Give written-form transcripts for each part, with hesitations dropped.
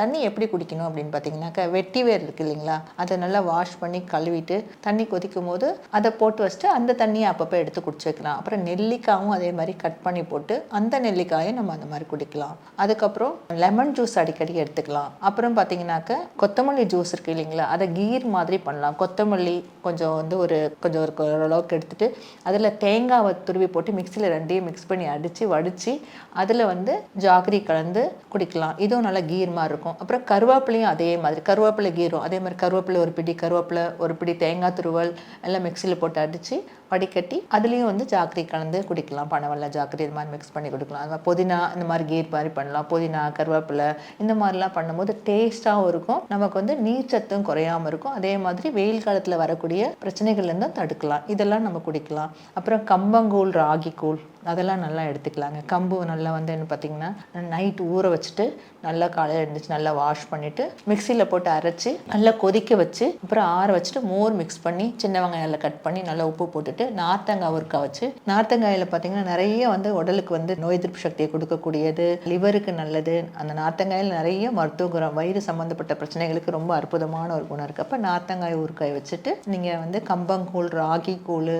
தண்ணி எப்படி குடிக்கணும் அப்படின்னு பார்த்தீங்கன்னாக்கா, வெட்டி வேர் இருக்குது இல்லைங்களா, அதை நல்லா வாஷ் பண்ணி கழுவிட்டு தண்ணி கொதிக்கும் போது அதை போட்டு வச்சுட்டு அந்த தண்ணியை அப்பப்போ எடுத்து குடிச்சு வைக்கலாம். அப்புறம் நெல்லிக்காயும் அதே மாதிரி கட் பண்ணி போட்டு அந்த நெல்லிக்காயை நம்ம அந்த மாதிரி குடிக்கலாம். அதுக்கப்புறம் லெமன் ஜூஸ் அடிக்கடி எடுத்துக்கலாம். அப்புறம் பார்த்தீங்கன்னாக்கா, கொத்தமல்லி ஜூஸ் இருக்குது இல்லைங்களா, அதை கீர் மாதிரி பண்ணலாம். கொத்தமல்லி கொஞ்சம் ஒரு ஓரளவுக்கு எடுத்துட்டு அதில் தேங்காவை துருவி போட்டு மிக்சியில் ரெண்டையும் மிக்ஸ் பண்ணி அடித்து வடித்து அதில் ஜாகரி கலந்து குடிக்கலாம். இதுவும் நல்லா கீர் மாதிரி இருக்கும். அப்புறம் கருவேப்பிலையும் அதே மாதிரி கருவேப்பிலை கீரும் அதே மாதிரி கருவேப்பிலை ஒரு பிடி தேங்காய் துருவல் எல்லாம் மிக்சியில் போட்டு அடித்து வடிகட்டி அதுலேயும் ஜாகரி கலந்து குடிக்கலாம். பனவெல்ல ஜாகரி இது மாதிரி மிக்ஸ் பண்ணி குடிக்கலாம். அது மாதிரி புதினா இந்த மாதிரி கீர் மாதிரி பண்ணலாம். புதினா கருவேப்பிலை இந்த மாதிரிலாம் பண்ணும்போது டேஸ்ட்டாகவும் இருக்கும். நமக்கு நீர்ச்சத்தும் குறையாமல் இருக்கும். அதே மாதிரி வெயில் காலத்தில் வரக்கூடிய பிரச்சனைகள்லேருந்தும் தடுக்கலாம். இதெல்லாம் நம்ம குடிக்கலாம். அப்புறம் கம்பங்கூழ், ராகி கூழ் அதெல்லாம் நல்லா எடுத்துக்கலாங்க. கம்பு நல்லா என்ன பார்த்திங்கன்னா நைட் ஊற வச்சுட்டு நல்லா காலையில் எழுந்திரிச்சு நல்லா வாஷ் பண்ணிவிட்டு மிக்சியில் போட்டு அரைச்சி நல்லா கொதிக்க வச்சு அப்புறம் ஆற வச்சுட்டு மோர் மிக்ஸ் பண்ணி சின்ன வெங்காயம் கட் பண்ணி நல்லா உப்பு போட்டுட்டு நார்த்தங்காய் ஊறுக்க வச்சு, நார்த்தங்காயில் பார்த்திங்கன்னா நிறைய உடலுக்கு நோய் எதிர்ப்பு சக்தியை கொடுக்கக்கூடியது, லிவருக்கு நல்லது. அந்த நார்த்தங்காயில் நிறைய மருத்துவ குணம், வயிறு சம்மந்தப்பட்ட பிரச்சனைகளுக்கு ரொம்ப அற்புதமான ஒரு குணம் இருக்குது. அப்போ நார்த்தங்காய் ஊறுக்காய் வச்சுட்டு நீங்கள் கம்பங்கூழ், ராகி கூழ்,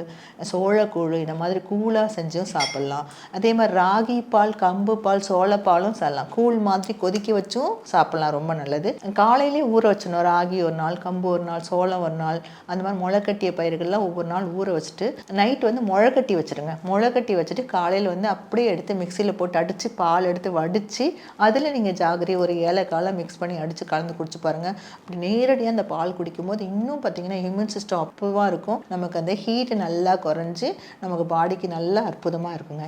சோளக்கூழ் இந்த மாதிரி கூழாக செஞ்சும் சாப்பிட்லாம். அதே மாதிரி ராகி பால், கம்பு பால், சோளப்பாலும் சாப்பிடலாம். கூழ் மாதிரி கொதிக்க வச்சும் சாப்பிட்லாம். ரொம்ப நல்லது. காலையிலே ஊற வச்சிடணும். ராகி ஒரு நாள், கம்பு ஒரு நாள், சோளம் ஒரு நாள், அந்த மாதிரி முளைக்கட்டிய பயிர்கள்லாம் ஒவ்வொரு நாள் ஊற வச்சுட்டு நைட் முளைக்கட்டி வச்சுருங்க. முளைக்கட்டி வச்சுட்டு காலையில் அப்படியே எடுத்து மிக்சியில் போட்டு அடித்து பால் எடுத்து வடித்து அதில் நீங்கள் ஜாகரி ஒரு ஏலக்காயெலாம் மிக்ஸ் பண்ணி அடித்து கலந்து குடிச்சு பாருங்கள். அப்படி நேரடியாக அந்த பால் குடிக்கும்போது இன்னும் பார்த்திங்கன்னா இம்யூன் சிஸ்டம் அப்புவாக இருக்கும். நமக்கு அந்த ஹீட்டு நல்லா குறைஞ்சி நமக்கு பாடிக்கு நல்லா அற்புதமாக இருக்குங்க.